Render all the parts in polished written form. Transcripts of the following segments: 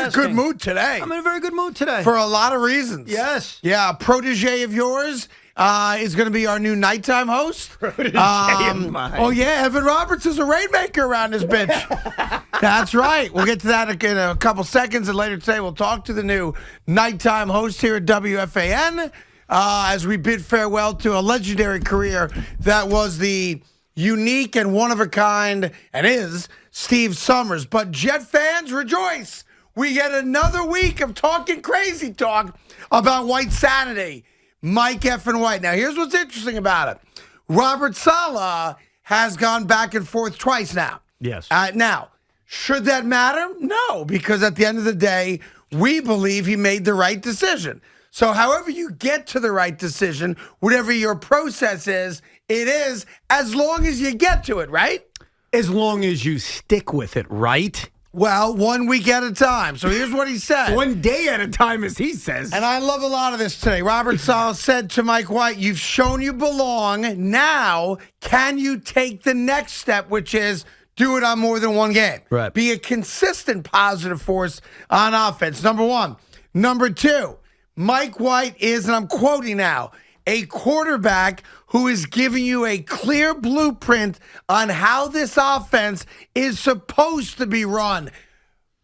a good mood today. I'm in a very good mood today. For a lot of reasons. Yes. Yeah, a protege of yours is going to be our new nighttime host. Protege of mine. Oh, yeah, Evan Roberts is a rainmaker around this bitch. That's right. We'll get to that in a couple seconds, and later today we'll talk to the new nighttime host here at WFAN as we bid farewell to a legendary career that was the unique and one-of-a-kind, and is, Steve Summers. But Jet fans, rejoice. We get another week of talking crazy talk about White Saturday. Mike F. and White. Now, here's what's interesting about it. Robert Saleh has gone back and forth twice now. Yes. Now, should that matter? No, because at the end of the day, we believe he made the right decision. So however you get to the right decision, whatever your process is, it is as long as you get to it, right? As long as you stick with it, right? Well, 1 week at a time. So here's what he said. 1 day at a time, as he says. And I love a lot of this today. Robert Saleh said to Mike White, you've shown you belong. Now, can you take the next step, which is do it on more than one game? Right. Be a consistent positive force on offense, number one. Number two, Mike White is, and I'm quoting now, a quarterback who is giving you a clear blueprint on how this offense is supposed to be run.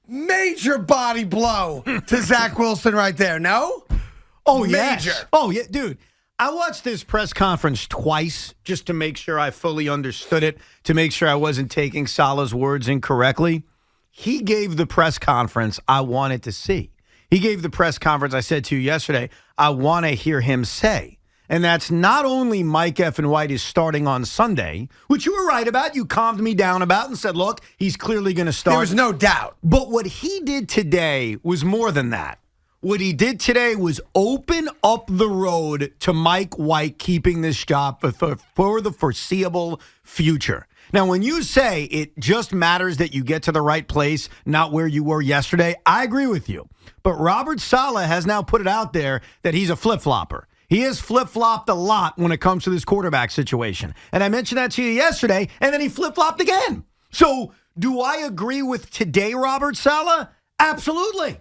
Major body blow to Zach Wilson right there, no? Oh, Major. Yes. Oh, yeah, dude. I watched this press conference twice just to make sure I fully understood it, to make sure I wasn't taking Saleh's words incorrectly. He gave the press conference I wanted to see. He gave the press conference I said to you yesterday, I want to hear him say. And that's not only Mike F. and White is starting on Sunday, which you were right about. You calmed me down about and said, look, he's clearly going to start. There was no doubt. But what he did today was more than that. What he did today was open up the road to Mike White keeping this job for the foreseeable future. Now, when you say it just matters that you get to the right place, not where you were yesterday, I agree with you. But Robert Saleh has now put it out there that he's a flip-flopper. He has flip-flopped a lot when it comes to this quarterback situation. And I mentioned that to you yesterday, and then he flip-flopped again. So do I agree with today, Robert Saleh? Absolutely.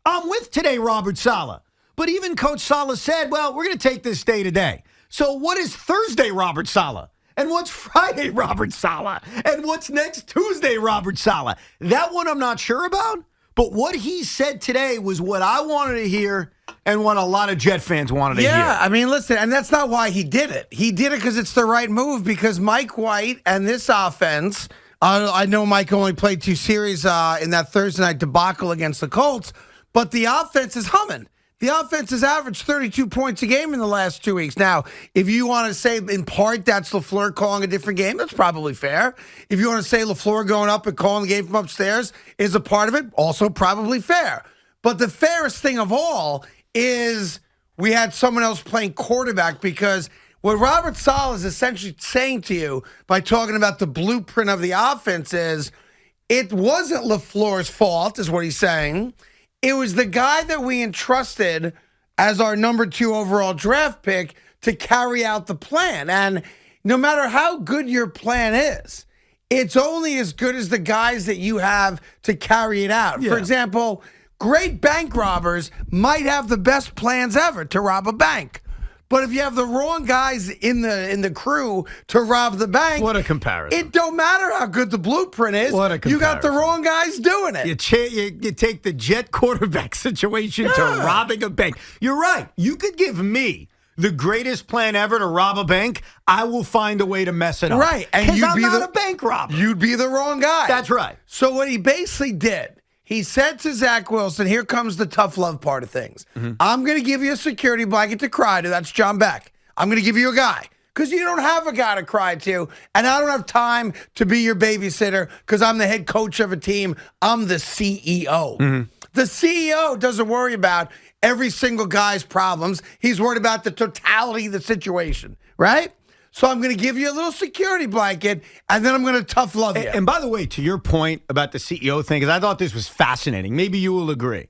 I'm with today, Robert Saleh. But even Coach Saleh said, well, we're going to take this day to day. So what is Thursday, Robert Saleh? And what's Friday, Robert Saleh? And what's next Tuesday, Robert Saleh? That one I'm not sure about. But what he said today was what I wanted to hear and what a lot of Jet fans wanted to hear. Yeah, I mean, listen, and that's not why he did it. He did it because it's the right move, because Mike White and this offense, I know Mike only played 2 series in that Thursday night debacle against the Colts, but the offense is humming. The offense has averaged 32 points a game in the last 2 weeks. Now, if you want to say in part that's LaFleur calling a different game, that's probably fair. If you want to say LaFleur going up and calling the game from upstairs is a part of it, also probably fair. But the fairest thing of all is we had someone else playing quarterback, because what Robert Saleh is essentially saying to you by talking about the blueprint of the offense is it wasn't LaFleur's fault, is what he's saying. It was the guy that we entrusted as our number 2 overall draft pick to carry out the plan. And no matter how good your plan is, it's only as good as the guys that you have to carry it out. Yeah. For example, great bank robbers might have the best plans ever to rob a bank. But if you have the wrong guys in the crew to rob the bank, What a comparison. it don't matter how good the blueprint is. What a You got the comparison. wrong guys doing it. You take the Jet quarterback situation to robbing a bank. You're right. You could give me the greatest plan ever to rob a bank. I will find a way to mess it up. Right. And Because you'd I'm be not a bank robber. You'd be the wrong guy. That's right. So what he basically did, he said to Zach Wilson, here comes the tough love part of things. I'm going to give you a security blanket to cry to. That's John Beck. I'm going to give you a guy because you don't have a guy to cry to, and I don't have time to be your babysitter because I'm the head coach of a team. I'm the CEO. The CEO doesn't worry about every single guy's problems. He's worried about the totality of the situation, right? So I'm going to give you a little security blanket, and then I'm going to tough love you. And by the way, to your point about the CEO thing, because I thought this was fascinating. Maybe you will agree.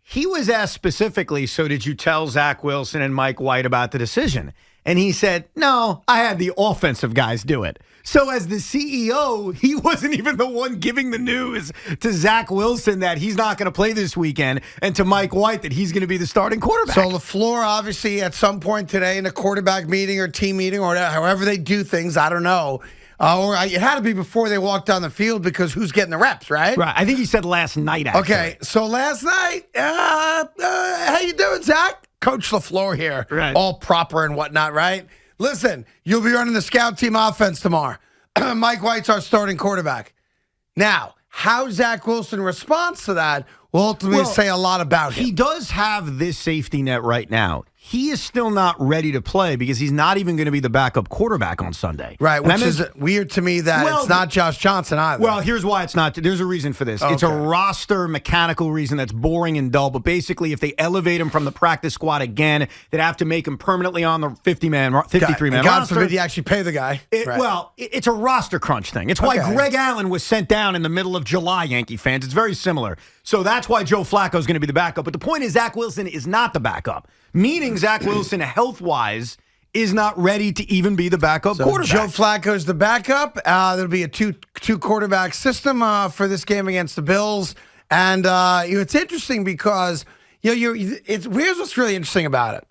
He was asked specifically, so did you tell Zach Wilson and Mike White about the decision? And he said, no, I had the offensive guys do it. So as the CEO, he wasn't even the one giving the news to Zach Wilson that he's not going to play this weekend and to Mike White that he's going to be the starting quarterback. So LaFleur, obviously, at some point today in a quarterback meeting or team meeting or however they do things, I don't know. Or it had to be before they walked down the field because who's getting the reps, right? Right. I think he said last night, actually. Okay, so last night, how you doing, Zach? Coach LaFleur here. Right. All proper and whatnot, right? Listen, you'll be running the scout team offense tomorrow. Mike White's our starting quarterback. Now, how Zach Wilson responds to that will ultimately say a lot about him. He does have this safety net right now. He is still not ready to play because he's not even going to be the backup quarterback on Sunday. Right, which is weird to me that it's not Josh Johnson either. Well, here's why it's not. There's a reason for this. Okay. It's a roster mechanical reason that's boring and dull. But basically, if they elevate him from the practice squad again, they'd have to make him permanently on the 53-man roster. God forbid you actually pay the guy. Right. Well, it's a roster crunch thing. It's why Greg Allen was sent down in the middle of July, Yankee fans. It's very similar. So that's why Joe Flacco is going to be the backup. But the point is Zach Wilson is not the backup, meaning Zach Wilson, health-wise, is not ready to even be the backup quarterback. Joe Flacco's the backup. There'll be a two quarterback system for this game against the Bills. And it's interesting because here's what's really interesting about it.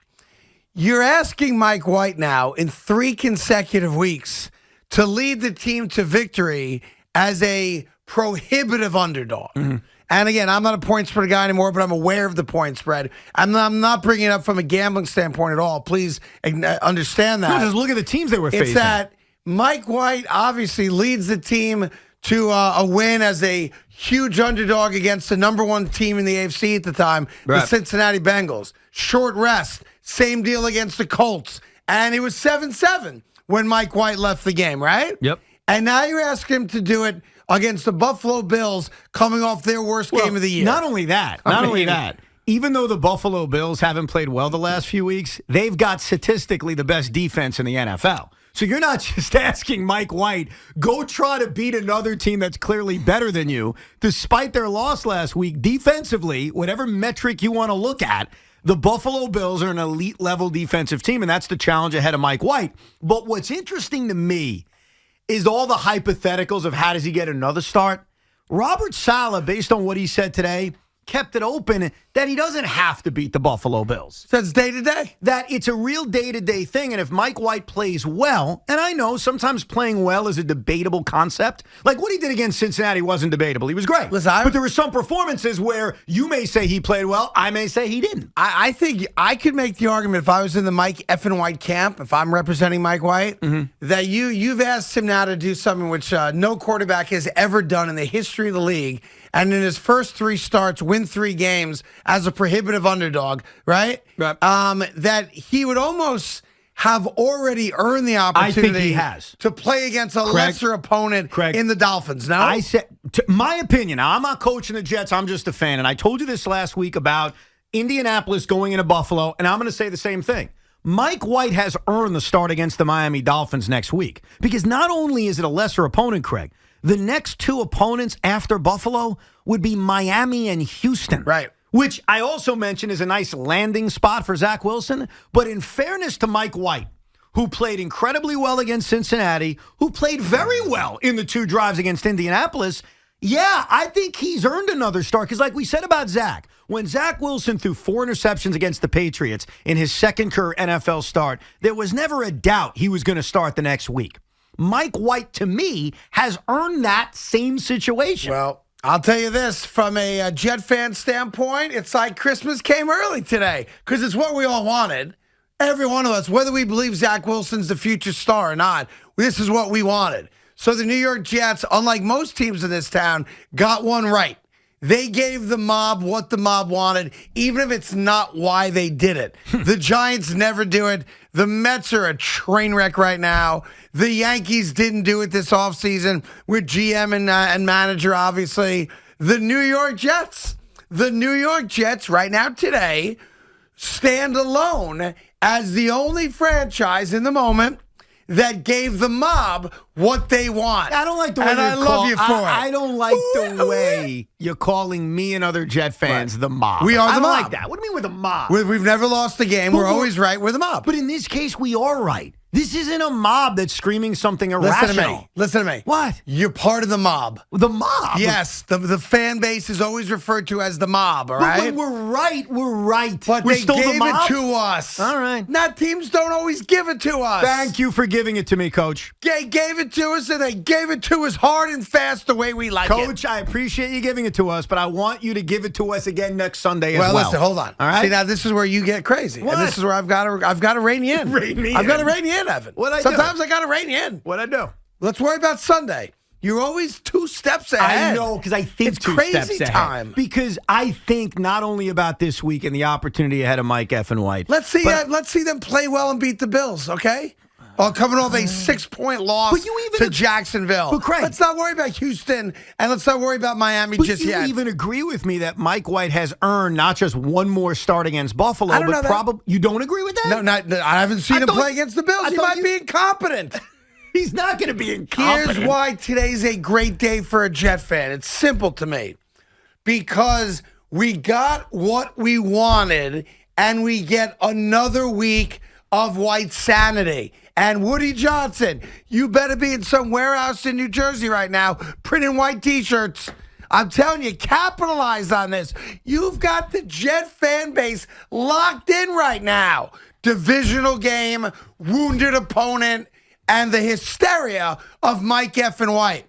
You're asking Mike White now in 3 consecutive weeks to lead the team to victory as a prohibitive underdog. Mm-hmm. And again, I'm not a point spread guy anymore, but I'm aware of the point spread. I'm not bringing it up from a gambling standpoint at all. Please understand that. No, just look at the teams they were facing. It's that Mike White obviously leads the team to a win as a huge underdog against the number 1 team in the AFC at the time, the Cincinnati Bengals. Short rest, same deal against the Colts. And it was 7-7 when Mike White left the game, right? Yep. And now you're asking him to do it against the Buffalo Bills coming off their worst game of the year. Not only that, even though the Buffalo Bills haven't played well the last few weeks, they've got statistically the best defense in the NFL. So you're not just asking Mike White, go try to beat another team that's clearly better than you, despite their loss last week. Defensively, whatever metric you want to look at, the Buffalo Bills are an elite-level defensive team, and that's the challenge ahead of Mike White. But what's interesting to me is all the hypotheticals of how does he get another start. Robert Saleh, based on what he said today, kept it open that he doesn't have to beat the Buffalo Bills. So it's day-to-day. That it's a real day-to-day thing, and if Mike White plays well, and I know sometimes playing well is a debatable concept. Like what he did against Cincinnati wasn't debatable. He was great. Listen, but there were some performances where you may say he played well, I may say he didn't. I think I could make the argument if I was in the Mike effing White camp, if I'm representing Mike White, that you've asked him now to do something which no quarterback has ever done in the history of the league. And in his first 3 starts, win 3 games as a prohibitive underdog, right? That he would almost have already earned the opportunity I think he has. To play against a lesser opponent in the Dolphins. No? I said, my opinion, now I'm not coaching the Jets, I'm just a fan. And I told you this last week about Indianapolis going into Buffalo, and I'm going to say the same thing. Mike White has earned the start against the Miami Dolphins next week because not only is it a lesser opponent, Craig, the next 2 opponents after Buffalo would be Miami and Houston. Right. Which I also mentioned is a nice landing spot for Zach Wilson. But in fairness to Mike White, who played incredibly well against Cincinnati, who played very well in the 2 drives against Indianapolis, yeah, I think he's earned another start. Because like we said about Zach, when Zach Wilson threw 4 interceptions against the Patriots in his second career NFL start, there was never a doubt he was going to start the next week. Mike White, to me, has earned that same situation. Well, I'll tell you this, from a Jet fan standpoint, it's like Christmas came early today because it's what we all wanted. Every one of us, whether we believe Zach Wilson's the future star or not, this is what we wanted. So the New York Jets, unlike most teams in this town, got one right. They gave the mob what the mob wanted, even if it's not why they did it. The Giants never do it. The Mets are a train wreck right now. The Yankees didn't do it this offseason with GM and manager, obviously. The New York Jets right now today stand alone as the only franchise in the moment that gave the mob what they want. I don't like the way and I love you for it. I don't like the way you're calling me and other Jet fans the mob. We are the I don't mob. like that. What do you mean we're the mob? We've never lost a game. We're always right. We're the mob. But in this case, we are right. This isn't a mob that's screaming something Listen irrational. to me. Listen to me. What? You're part of the mob. The mob? Yes, the fan base is always referred to as the mob, all But right? when we're right, we're right. But we're they still gave the mob? it to us. All right. Not teams don't always give it to us. Thank you for giving it to me, Coach. They gave it to us, and they gave it to us hard and fast the way we like it. Coach, I appreciate you giving it to us, but I want you to give it to us again next Sunday as well. Well, listen, hold on. All right? See, now this is where you get crazy. What? And this is where I've got to rein you in. Rein me I've got to in? rein you in, Evan. What'd I do? Sometimes I got to rein you in. What'd I do? Let's worry about Sunday. You're always 2 steps ahead. I know, because I think it's 2 crazy steps ahead. time. Because I think not only about this week and the opportunity ahead of Mike F. and White. Let's see them play well and beat the Bills, okay? Coming off a 6-point loss to Jacksonville. But Craig, let's not worry about Houston, and let's not worry about Miami just you yet. even agree with me that Mike White has earned not just one more start against Buffalo, I don't know but that. probably you don't agree with that? No, I haven't seen him play against the Bills. He might be incompetent. He's not going to be incompetent. Here's why today's a great day for a Jet fan. It's simple to me. Because we got what we wanted, and we get another week of White sanity. And Woody Johnson, you better be in some warehouse in New Jersey right now printing white T-shirts. I'm telling you, capitalize on this. You've got the Jet fan base locked in right now. Divisional game, wounded opponent, and the hysteria of Mike F. and White.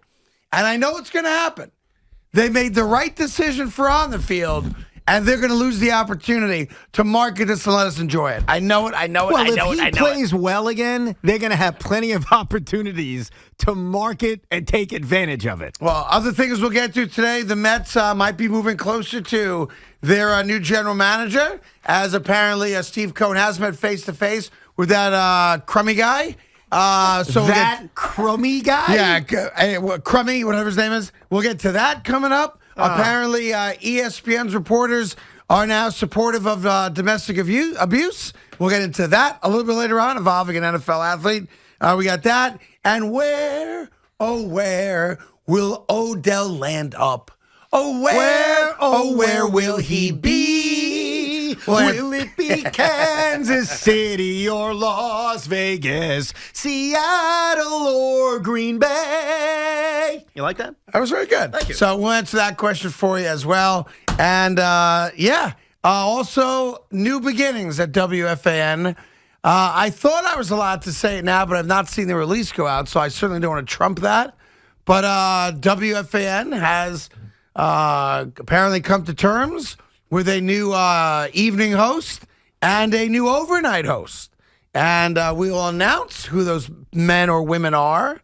And I know it's going to happen. They made the right decision for on the field, and they're going to lose the opportunity to market this and let us enjoy it. I know it. Well, if he plays well again, they're going to have plenty of opportunities to market and take advantage of it. Well, other things we'll get to today, the Mets might be moving closer to their new general manager, as apparently Steve Cohen has met face-to-face with that crummy guy. Crummy guy? Yeah, Crummy, whatever his name is. We'll get to that coming up. Apparently, ESPN's reporters are now supportive of domestic abuse. We'll get into that a little bit later on, involving an NFL athlete. We got that. And where will Odell land up? Where will he be? Will it be Kansas City or Las Vegas, Seattle or Green Bay? You like that? That was very good. Thank you. So we'll answer that question for you as well. And also new beginnings at WFAN. I thought I was allowed to say it now, but I've not seen the release go out, so I certainly don't want to trump that. But WFAN has apparently come to terms with a new evening host and a new overnight host. And we will announce who those men or women are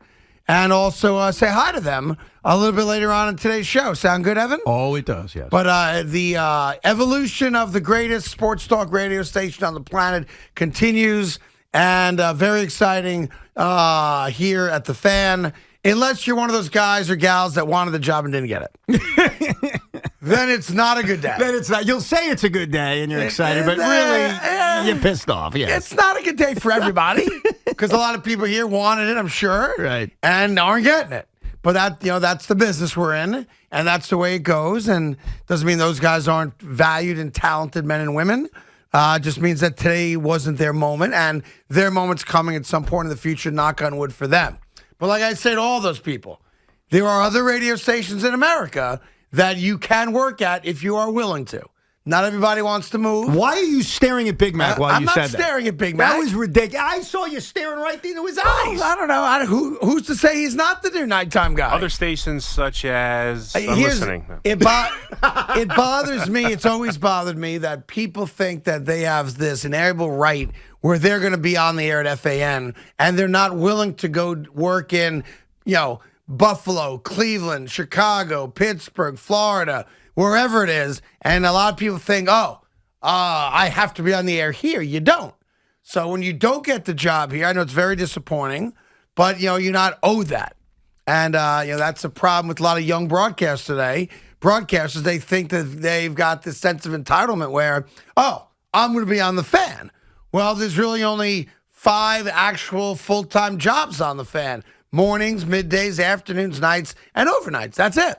and also say hi to them a little bit later on in today's show. Sound good, Evan? Oh, it does, yes. But the evolution of the greatest sports talk radio station on the planet continues, and very exciting here at the Fan. Unless you're one of those guys or gals that wanted the job and didn't get it. Then it's not a good day. Then it's not. You'll say it's a good day and you're excited, but really, you're pissed off. Yes. It's not a good day for everybody because a lot of people here wanted it, I'm sure, right, and aren't getting it. But that's the business we're in, and that's the way it goes. And doesn't mean those guys aren't valued and talented men and women. Just means that today wasn't their moment, and their moment's coming at some point in the future. Knock on wood for them. But like I said to all those people, there are other radio stations in America that you can work at if you are willing to. Not everybody wants to move. Why are you staring at Big Mac while you said that? I'm not staring at Big Mac. That was ridiculous. I saw you staring right into his eyes. I don't know. Who's to say he's not the new nighttime guy? Other stations such as I'm listening. It bothers me. It's always bothered me that people think that they have this inalienable right where they're going to be on the air at FAN and they're not willing to go work in, Buffalo, Cleveland, Chicago, Pittsburgh, Florida, wherever it is. And a lot of people think, I have to be on the air here. You don't. So when you don't get the job here, I know it's very disappointing, but, you're not owed that. And, that's a problem with a lot of young broadcasters today. Broadcasters, they think that they've got this sense of entitlement where, I'm going to be on the Fan. Well, there's really only 5 actual full-time jobs on the Fan. Mornings, middays, afternoons, nights, and overnights. That's it.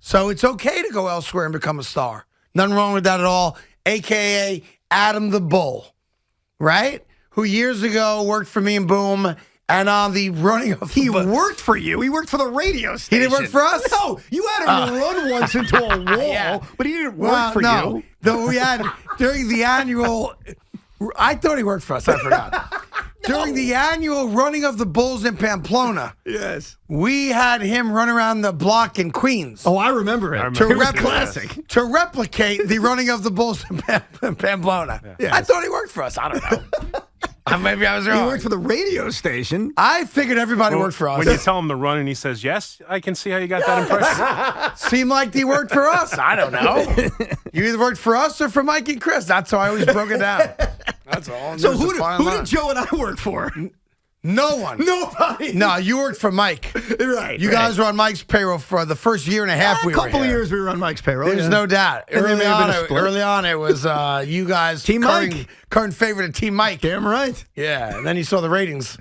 So it's okay to go elsewhere and become a star. Nothing wrong with that at all. A.K.A. Adam the Bull, right? Who years ago worked for me and Boom, and on the running of He worked for you. He worked for the radio station. He didn't work for us? No, you had him run once into a wall, Yeah. but he didn't work for you. Though we had, during the annual, I thought he worked for us. I forgot. During the annual running of the Bulls in Pamplona, Yes. we had him run around the block in Queens. Oh, I remember it. remember It was it, yes. classic. To replicate the running of the Bulls in Pamplona. Yes. I thought he worked for us. I don't know. Maybe I was He wrong. worked for the radio station. I figured everybody worked for us. When you tell him to run and he says yes, I can see how you got that impression. Seemed like he worked for us. I don't know. You either worked for us or for Mike and Chris. That's how I always broke it down. That's all. So There's a who fine did line. Joe and I work for? No one. Nobody. No, you worked for Mike. Right. You guys were on Mike's payroll for the first year and a half we A were couple of here. years we were on Mike's payroll. There's yeah. no doubt. And there may have been a split. Early on, it was you guys. Team Mike. Current favorite of Team Mike. Damn right. Yeah, and then you saw the ratings.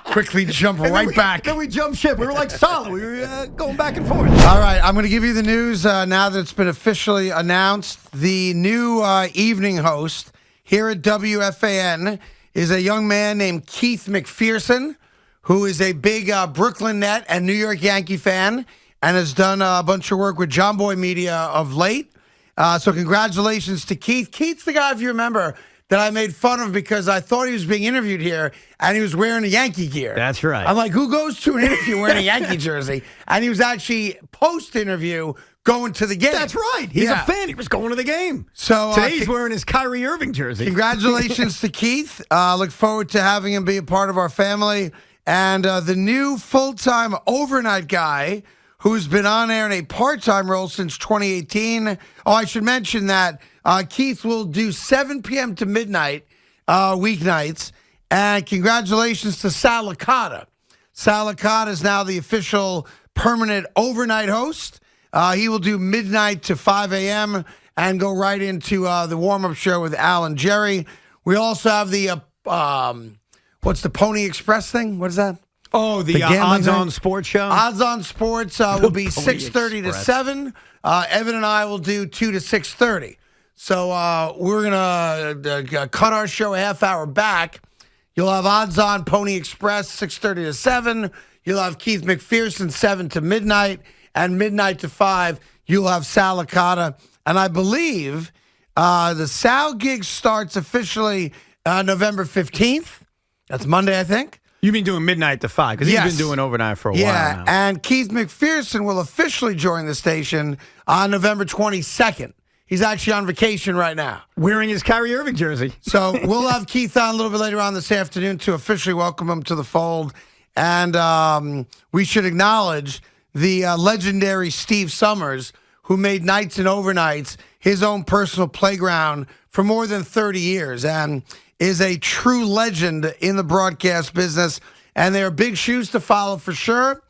Quickly jump And right back. Then we jumped ship. We were like solid. We were going back and forth. All right, I'm going to give you the news now that it's been officially announced. The new evening host here at WFAN is a young man named Keith McPherson, who is a big Brooklyn Net and New York Yankee fan and has done a bunch of work with John Boy Media of late. So congratulations to Keith. Keith's the guy, if you remember, that I made fun of because I thought he was being interviewed here and he was wearing a Yankee gear. That's right. I'm like, who goes to an interview wearing a Yankee jersey? And he was actually post-interview going to the game. That's right. He's Yeah. a fan. He was going to the game. So Today he's wearing his Kyrie Irving jersey. congratulations to Keith. Look forward to having him be a part of our family. And the new full-time overnight guy who's been on air in a part-time role since 2018. Oh, I should mention that Keith will do 7 p.m. to midnight weeknights. And congratulations to Sal Licata. Sal Licata is now the official permanent overnight host. He will do midnight to 5 a.m. and go right into the warm-up show with Al and Jerry. We also have the, what's the Pony Express thing? What is that? Oh, the gambling Odds thing? On Sports Show? Odds On Sports will be Pony 6:30 to Express. 7. Evan and I will do 2 to 6:30. So we're going to cut our show a half hour back. You'll have Odds On Pony Express 6:30 to 7. You'll have Keith McPherson 7 to midnight. And midnight to 5, you'll have Sal Licata. And I believe the Sal gig starts officially November 15th. That's Monday, I think. You've been doing midnight to 5 because Yes. he's been doing overnight for a while Yeah, now. and Keith McPherson will officially join the station on November 22nd. He's actually on vacation right now. Wearing his Kyrie Irving jersey. So we'll have Keith on a little bit later on this afternoon to officially welcome him to the fold. And we should acknowledge the legendary Steve Summers, who made nights and overnights his own personal playground for more than 30 years and is a true legend in the broadcast business. And they are big shoes to follow for sure.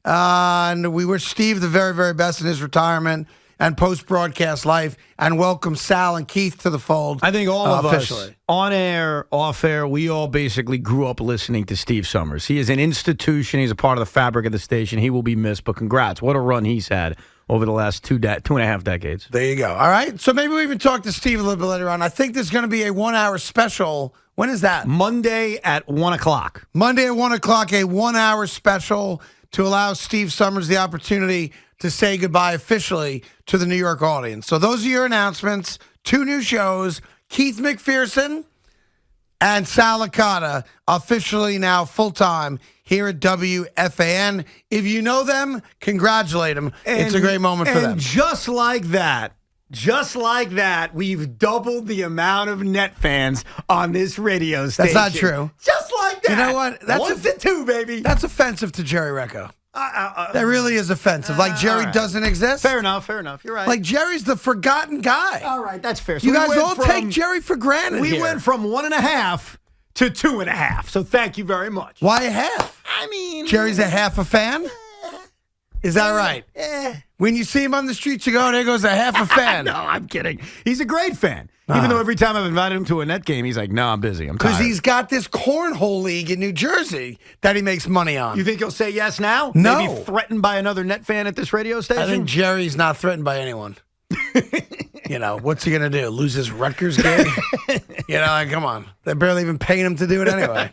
And we wish Steve the very, very best in his retirement and post-broadcast life, and welcome Sal and Keith to the fold. I think all of officially. us, on air, off air, we all basically grew up listening to Steve Summers. He is an institution. He's a part of the fabric of the station. He will be missed, but congrats. What a run he's had over the last two and a half decades. There you go. All right. So maybe we even talk to Steve a little bit later on. I think there's going to be a 1-hour special. When is that? Monday at 1 o'clock. Monday at 1 o'clock, a 1-hour special to allow Steve Summers the opportunity to say goodbye officially to the New York audience. So those are your announcements. 2 new shows, Keith McPherson and Sal Licata, officially now full-time here at WFAN. If you know them, congratulate them. It's a great moment for them. And just like that, we've doubled the amount of net fans on this radio station. That's not true. Just like that. You know what? That's 1 to 2, baby. That's offensive to Jerry Recco. That really is offensive. Like Jerry all right. doesn't exist. Fair enough. You're right. Like Jerry's the forgotten guy. All right, that's fair. So You we guys went all from- take Jerry for granted We here. went from 1.5 to 2.5. So thank you very much. Why a half? I mean, Jerry's a half a fan? Is that right? When you see him on the streets, you go, there goes a half a fan. No, I'm kidding. He's a great fan. Even though every time I've invited him to a net game, he's like, no, I'm busy. I'm tired. Because he's got this cornhole league in New Jersey that he makes money on. You think he'll say yes now? No. Maybe threatened by another net fan at this radio station? I think Jerry's not threatened by anyone. What's he going to do? Lose his Rutgers gig? Come on. They're barely even paying him to do it anyway.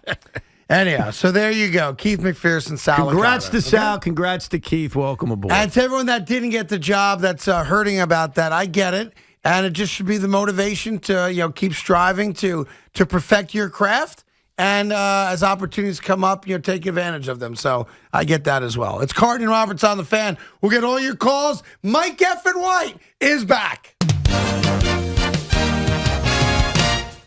Anyhow, so there you go. Keith McPherson, Sal. Congrats to Licata, Sal. Congrats to Keith. Welcome aboard. And to everyone that didn't get the job that's hurting about that, I get it. And it just should be the motivation to keep striving to perfect your craft. And as opportunities come up, take advantage of them. So I get that as well. It's Carton and Roberts on the Fan. We'll get all your calls. Mike Effin White is back.